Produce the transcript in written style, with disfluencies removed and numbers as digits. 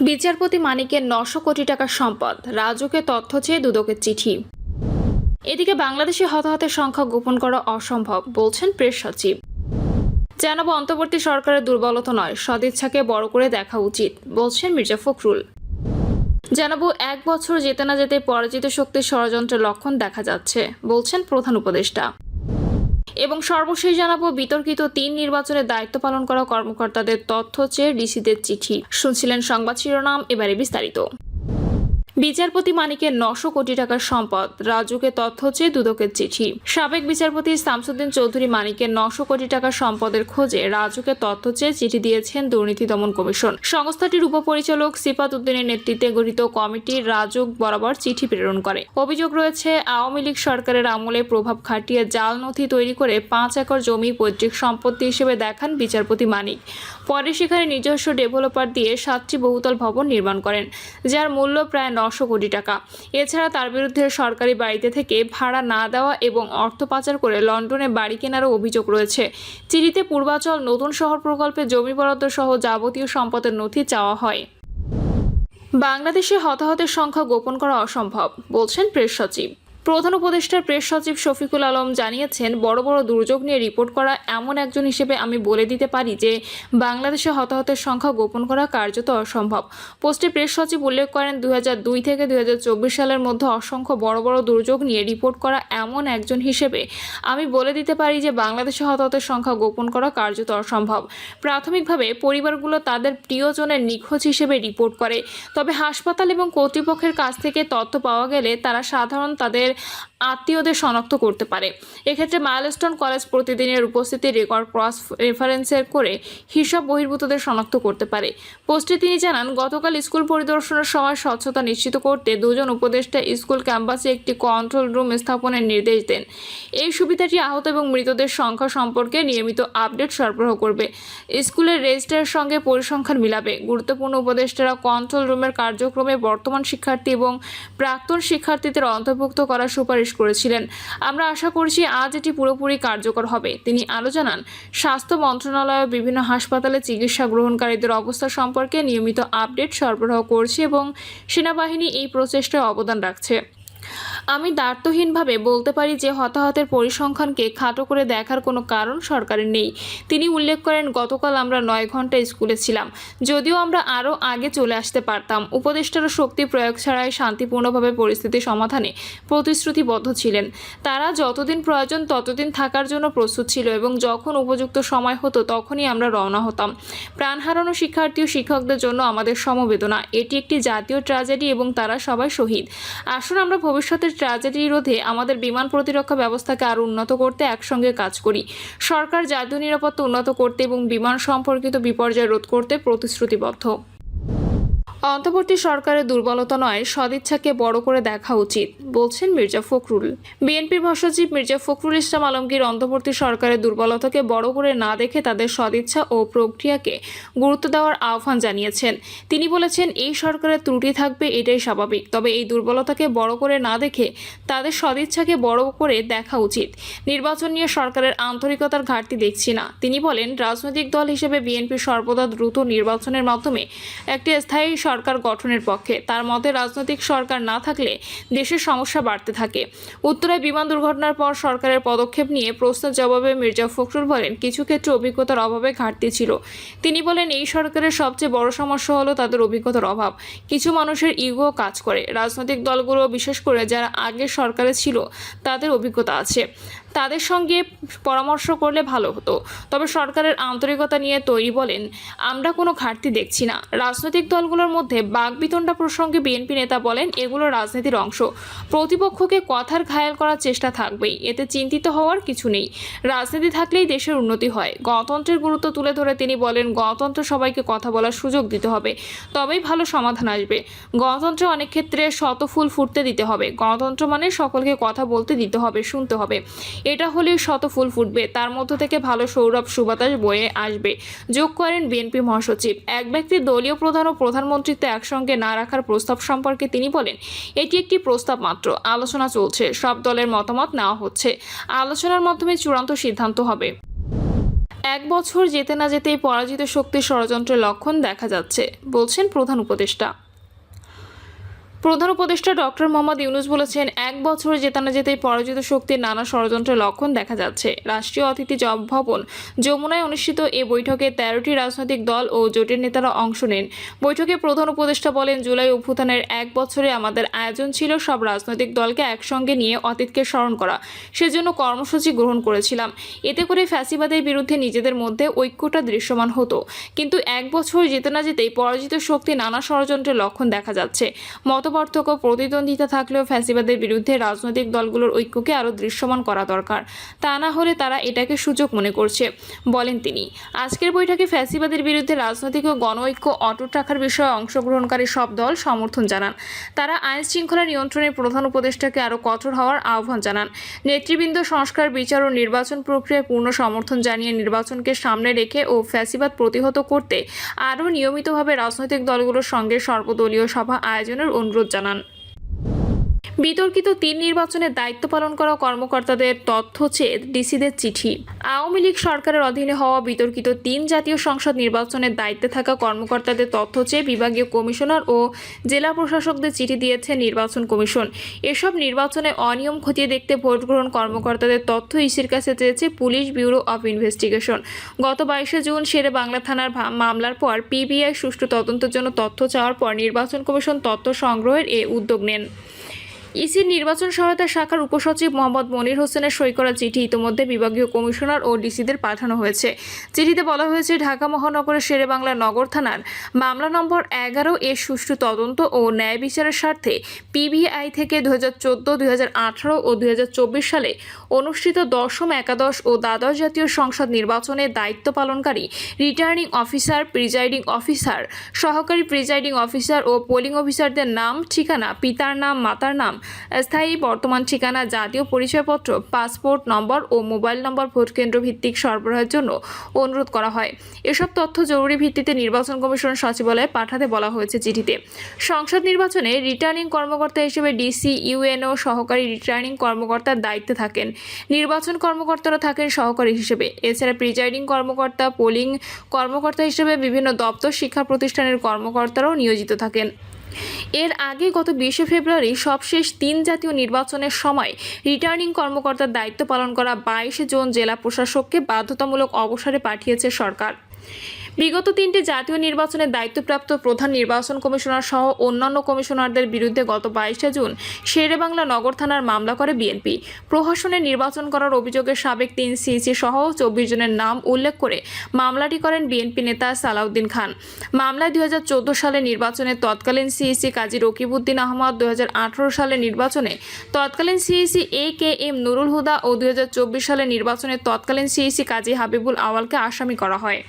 বিচারপতি মানিকের ৯০০ কোটি টাকার সম্পদ, রাজুকে তথ্য চেয়ে দুদকের চিঠি। এদিকে বাংলাদেশে হতাহতের সংখ্যা গোপন করা অসম্ভব বলছেন প্রেস সচিব। জানাবো অন্তর্বর্তী সরকারের দুর্বলতা নয়, সদিচ্ছাকে বড় করে দেখা উচিত বলছেন মির্জা ফখরুল। জানাবো ১ বছর যেতে না যেতে পরাজিত শক্তির ষড়যন্ত্রের লক্ষণ দেখা যাচ্ছে বলছেন প্রধান উপদেষ্টা। এবং সর্বশেষ জানাবো বিতর্কিত ৩ নির্বাচনের দায়িত্ব পালন করা কর্মকর্তাদের তথ্য চেয়ে ডিসিদের চিঠি। শুনছিলেন সংবাদ শিরোনাম, এবারে বিস্তারিত। বিচারপতি মানিকের ৯০০ কোটি টাকার সম্পদ, রাজুকে তথ্য চেয়ে দুদকের চিঠি। সাবেক বিচারপতি শামসুদ্দিন চৌধুরী মানিকের ৯০০ কোটি টাকার সম্পদের খোঁজে রাজুকে তথ্য চেয়ে চিঠি দিয়েছেন দুর্নীতি দমন কমিশন। সংস্থাটির উপপরিচালক সিফাত উদ্দিনের নেতৃত্বে গঠিত কমিটি রাজুক বরাবর চিঠি প্রেরণ করে। অভিযোগ রয়েছে, আওয়ামী লীগ সরকারের আমলে প্রভাব খাটিয়ে জাল নথি তৈরি করে ৫ একর জমি পৈতৃক সম্পত্তি হিসেবে দেখান বিচারপতি মানিক। পরে সেখানে নিজস্ব ডেভেলপার দিয়ে ৭টি বহুতল ভবন নির্মাণ করেন, যার মূল্য প্রায় ৯০০ কোটি টাকা। এছাড়া তার বিরুদ্ধে সরকারি বাড়িতে থেকে ভাড়া না দেওয়া এবং অর্থ পাচার করে লন্ডনে বাড়ি কেনারও অভিযোগ রয়েছে। চিঠিতে পূর্বাচল নতুন শহর প্রকল্পে জমি বরাদ্দ সহ যাবতীয় সম্পদের নথি চাওয়া হয়। বাংলাদেশে হতাহতের সংখ্যা গোপন করা অসম্ভব বলছেন প্রেস সচিব। প্রধান উপদেষ্টার প্রেস সচিব শফিকুল আলম জানিয়েছেন, বড় বড় দুর্যোগ নিয়ে রিপোর্ট করা এমন একজন হিসেবে আমি বলে দিতে পারি যে বাংলাদেশে হতাহতের সংখ্যা গোপন করা কার্যত অসম্ভব। পোস্টে প্রেস সচিব উল্লেখ করেন, ২০০২ থেকে ২০২৪ সালের মধ্যে অসংখ্য বড় বড় দুর্যোগ নিয়ে রিপোর্ট করা এমন একজন হিসেবে আমি বলে দিতে পারি যে বাংলাদেশে হতাহতের সংখ্যা গোপন করা কার্যত অসম্ভব। প্রাথমিকভাবে পরিবারগুলো তাদের প্রিয়জনের নিখোঁজ হিসেবে রিপোর্ট করে, তবে হাসপাতাল এবং কর্তৃপক্ষের কাছ থেকে তথ্য পাওয়া গেলে তারা সাধারণ তাদের আত্মীয়দের শনাক্ত করতে পারে। এক্ষেত্রে মাইলস্টোন কলেজ প্রতিদিনের উপস্থিতি রেকর্ড ক্রস রেফারেন্সের করে হিসাব বহির্ভূতদের শনাক্ত করতে পারে। পোস্টে তিনি জানান, গতকাল স্কুল পরিদর্শনের সময় স্বচ্ছতা নিশ্চিত করতে দুজন উপদেষ্টা স্কুল ক্যাম্পাসে একটি কন্ট্রোল রুম স্থাপনের নির্দেশ দেন। এই সুবিধাটি আহত এবং মৃতদের সংখ্যা সম্পর্কে নিয়মিত আপডেট সরবরাহ করবে, স্কুলের রেজিস্ট্রারের সঙ্গে পরিসংখ্যান মিলাবে। গুরুত্বপূর্ণ উপদেষ্টারা কন্ট্রোল রুমের কার্যক্রমে বর্তমান শিক্ষার্থী এবং প্রাক্তন শিক্ষার্থীদের অন্তর্ভুক্ত করার সুপারিশ করেছিলেন। আমরা আশা করছি আজ এটি পুরোপুরি কার্যকর হবে। তিনি আরও জানান, স্বাস্থ্য মন্ত্রণালয় বিভিন্ন হাসপাতালে চিকিৎসা গ্রহণকারীদের অবস্থা সম্পর্কে নিয়মিত আপডেট সরবরাহ করছে এবং সেনাবাহিনী এই প্রচেষ্টায় অবদান রাখছে। আমি দ্ব্যর্থহীনভাবে বলতে পারি যে হতাহতের পরিসংখ্যানকে খাটো করে দেখার কোনো কারণ সরকারের নেই। তিনি উল্লেখ করেন, গতকাল আমরা ৯ ঘন্টা স্কুলে ছিলাম, যদিও আমরা আরও আগে চলে আসতে পারতাম। উপদেষ্টারা শক্তি প্রয়োগ ছাড়াই শান্তিপূর্ণভাবে পরিস্থিতি সমাধানে প্রতিশ্রুতিবদ্ধ ছিলেন। তারা যতদিন প্রয়োজন ততদিন থাকার জন্য প্রস্তুত ছিল এবং যখন উপযুক্ত সময় হতো তখনই আমরা রওনা হতাম। প্রাণ হারানো শিক্ষার্থী ও শিক্ষকদের জন্য আমাদের সমবেদনা। এটি একটি জাতীয় ট্র্যাজেডি এবং তারা সবাই শহীদ। আসুন আমরা ভবিষ্যতের ট্র্যাজেডি রোধে আমাদের বিমান প্রতিরক্ষা ব্যবস্থাকে আরও উন্নত করতে একসঙ্গে কাজ করি। সরকার জাতীয় নিরাপত্তা উন্নত করতে এবং বিমান সম্পর্কিত বিপর্যয় রোধ করতে প্রতিশ্রুতিবদ্ধ। অন্তর্বর্তী সরকারের দুর্বলতা নয়, সদিচ্ছাকে বড় করে দেখা উচিত বলছেন মির্জা ফখরুল। বিএনপির মহাসচিব মির্জা ফখরুল ইসলাম আলমগীর অন্তর্বর্তী সরকারের দুর্বলতাকে বড় করে না দেখে তাদের সদিচ্ছা ও প্রক্রিয়াকে গুরুত্ব দেওয়ার আহ্বান জানিয়েছেন। তিনি বলেছেন, এই সরকারের ত্রুটি থাকবে, এটাই স্বাভাবিক, তবে এই দুর্বলতাকে বড় করে না দেখে তাদের সদিচ্ছাকে বড় করে দেখা উচিত। নির্বাচন নিয়ে সরকারের আন্তরিকতার ঘাটতি দেখছি না। তিনি বলেন, রাজনৈতিক দল হিসেবে বিএনপি সর্বদা দ্রুত নির্বাচনের মাধ্যমে একটি স্থায়ী সরকার গঠনের পক্ষে। তার মতে, রাজনৈতিক সরকার না থাকলে দেশের সমস্যা বাড়তে থাকে। উত্তরায় বিমান দুর্ঘটনার পর সরকারের পদক্ষেপ নিয়ে প্রশ্নের জবাবে মির্জা ফখরুল বলেন, কিছু ক্ষেত্রে অভিজ্ঞতার অভাবে ঘাটতি ছিল। তিনি বলেন, এই সরকারের সবচেয়ে বড় সমস্যা হলো তাদের অভিজ্ঞতার অভাব। কিছু মানুষের ইগো কাজ করে। রাজনৈতিক দলগুলো, বিশেষ করে যারা আগের সরকারে ছিল, তাদের অভিজ্ঞতা আছে, তাদের সঙ্গে পরামর্শ করলে ভালো হতো। তবে সরকারের আন্তরিকতা নিয়ে তৈরি বলেন, আমরা কোনো ঘাটতি দেখছি না। রাজনৈতিক দলগুলোর মধ্যে বাকবিতণ্ডা প্রসঙ্গে বিএনপি নেতা বলেন, এগুলো রাজনীতির অংশ। প্রতিপক্ষকে কথার ঘায়েল করার চেষ্টা থাকবেই, এতে চিন্তিত হওয়ার কিছু নেই। রাজনীতি থাকলেই দেশের উন্নতি হয়। গণতন্ত্রের গুরুত্ব তুলে ধরে তিনি বলেন, গণতন্ত্র সবাইকে কথা বলার সুযোগ দিতে হবে, তবেই ভালো সমাধান আসবে। গণতন্ত্রে অনেক ক্ষেত্রে শত ফুল ফুটতে দিতে হবে। গণতন্ত্র মানে সকলকে কথা বলতে দিতে হবে, শুনতে হবে। এটা হলেই শত ফুল ফুটবে, তার মধ্য থেকে ভালো সৌরভ সুবাতাস বয়ে আসবে, যোগ করেন বিএনপি মহাসচিব। এক ব্যক্তির দলীয় প্রধান ও প্রধানমন্ত্রীত্ব একসঙ্গে না রাখার প্রস্তাব সম্পর্কে তিনি বলেন, এটি একটি প্রস্তাব মাত্র, আলোচনা চলছে, সব দলের মতামত নেওয়া হচ্ছে, আলোচনার মাধ্যমে চূড়ান্ত সিদ্ধান্ত হবে। এক বছর যেতে না যেতেই পরাজিত শক্তির ষড়যন্ত্রের লক্ষণ দেখা যাচ্ছে, বলছেন প্রধান উপদেষ্টা ডক্টর মোহাম্মদ ইউনূস বলেছেন, এক বছর যেতে না যেতেই পরাজিত শক্তির নানা ষড়যন্ত্রের লক্ষণ দেখা যাচ্ছে। রাষ্ট্রীয় অতিথি ভবন যমুনায় অনুষ্ঠিত এ বৈঠকে 13টি রাজনৈতিক দল ও জোটের নেতারা অংশ নেন। বৈঠকে প্রধান উপদেষ্টা বলেন, জুলাই অভ্যুত্থানের এক বছরে আমাদের আয়োজন ছিল সব রাজনৈতিক দলকে একসঙ্গে নিয়ে অতীতকে স্মরণ করা। সেজন্য কর্মসূচি গ্রহণ করেছিলাম। এতে করে ফ্যাসিবাদের বিরুদ্ধে নিজেদের মধ্যে ঐক্যটা দৃশ্যমান হতো। কিন্তু এক বছর যেতে না যেতেই পরাজিত শক্তি নানা ষড়যন্ত্রের লক্ষণ দেখা যাচ্ছে। মতপার্থক্য, প্রতিদ্বন্দ্বিতা থাকলেও ফ্যাসিবাদের বিরুদ্ধে রাজনৈতিক দলগুলোর ঐক্যকে আরও দৃশ্যমান করা দরকার। তা না হলে তারা এটাকে সুযোগ মনে করছে, বলেন তিনি। আজকের বৈঠকে ফ্যাসিবাদের বিরুদ্ধে রাজনৈতিক ও গণঐক্য অটুট রাখার বিষয়ে অংশগ্রহণকারী সব দল সমর্থন জানান। তারা আইন শৃঙ্খলা নিয়ন্ত্রণে প্রধান উপদেষ্টাকে আরও কঠোর হওয়ার আহ্বান জানান। নেতৃবৃন্দ সংস্কার, বিচার ও নির্বাচন প্রক্রিয়ায় পূর্ণ সমর্থন জানিয়ে নির্বাচনকে সামনে রেখে ও ফ্যাসিবাদ প্রতিহত করতে আরও নিয়মিতভাবে রাজনৈতিক দলগুলোর সঙ্গে সর্বদলীয় সভা আয়োজনের অনুরোধ জানান। বিতর্কিত 3 নির্বাচনে দায়িত্ব পালন করা কর্মকর্তাদের তথ্য চেয়ে ডিসিদের চিঠি। আওয়ামী লীগ সরকারের অধীনে হওয়া বিতর্কিত 3 জাতীয় সংসদ নির্বাচনের দায়িত্বে থাকা কর্মকর্তাদের তথ্য চেয়ে বিভাগীয় কমিশনার ও জেলা প্রশাসকদের চিঠি দিয়েছে নির্বাচন কমিশন। এসব নির্বাচনে অনিয়ম খতিয়ে দেখতে ভোট গ্রহণ কর্মকর্তাদের তথ্য ইসির কাছে চেয়েছে পুলিশ ব্যুরো অব ইনভেস্টিগেশন। গত 22 জুন শেরে বাংলা থানার মামলার পর পিবিআই সুষ্ঠু তদন্তের জন্য তথ্য চাওয়ার পর নির্বাচন কমিশন তথ্য সংগ্রহের এ উদ্যোগ নেন। ইসির নির্বাচন সহায়তা শাখার উপসচিব মোহাম্মদ মনির হোসেনের সই করা চিঠি ইতিমধ্যে বিভাগীয় কমিশনার ও ডিসিদের পাঠানো হয়েছে। চিঠিতে বলা হয়েছে, ঢাকা মহানগরের শেরেবাংলা নগর থানার মামলা নম্বর 11 এর সুষ্ঠু তদন্ত ও ন্যায় বিচারের স্বার্থে পিবিআই থেকে 2014, 2018 ও 2024 সালে অনুষ্ঠিত দশম, একাদশ ও দ্বাদশ জাতীয় সংসদ নির্বাচনে দায়িত্ব পালনকারী রিটার্নিং অফিসার, প্রিজাইডিং অফিসার, সহকারী প্রিজাইডিং অফিসার ও পোলিং অফিসারদের নাম, ঠিকানা, পিতার নাম, মাতার নাম, স্থায়ী বর্তমান ঠিকানা, জাতীয় পরিচয়পত্র, পাসপোর্ট নম্বর ও মোবাইল নম্বর ভোটকেন্দ্র ভিত্তিক সরবরাহের জন্য অনুরোধ করা হয়। এসব তথ্য জরুরি ভিত্তিতে নির্বাচন কমিশন সচিবালয়ে পাঠাতে বলা হয়েছে চিঠিতে। সংসদ নির্বাচনে রিটার্নিং কর্মকর্তা হিসেবে ডিসি, ইউএনও, সহকারী রিটার্নিং কর্মকর্তার দায়িত্বে থাকেন। নির্বাচন কর্মকর্তারা থাকেন সহকারী হিসেবে। এছাড়া প্রিজাইডিং কর্মকর্তা, পোলিং কর্মকর্তা হিসেবে বিভিন্ন দপ্তর, শিক্ষা প্রতিষ্ঠানের কর্মকর্তারাও নিয়োজিত থাকেন। এর আগে গত 20 ফেব্রুয়ারি সবশেষ 3 জাতীয় নির্বাচনের সময় রিটার্নিং কর্মকর্তার দায়িত্ব পালন করা 22 জন জেলা প্রশাসককে বাধ্যতামূলক অবসরে পাঠিয়েছে সরকার। বিগত 3টি জাতীয় নির্বাচনের দায়িত্বপ্রাপ্ত প্রধান নির্বাচন কমিশনার সহ অন্যান্য কমিশনারদের বিরুদ্ধে গত 22 জুন শেরেবাংলা নগর থানার মামলা করে বিএনপি। প্রহসনে নির্বাচন করার অভিযোগে সাবেক 3 সিইসি সহ 24 জনের নাম উল্লেখ করে মামলাটি করেন বিএনপি নেতা সালাউদ্দিন খান। মামলায় 2014 সালে নির্বাচনে তৎকালীন সিইসি কাজী রকিবউদ্দিন আহমদ, 2018 সালে নির্বাচনে তৎকালীন সিইসি AKM নুরুল হুদা ও 2024 সালে নির্বাচনে তৎকালীন সিইসি কাজী হাবিবুল আওয়ালকে আসামি করা হয়।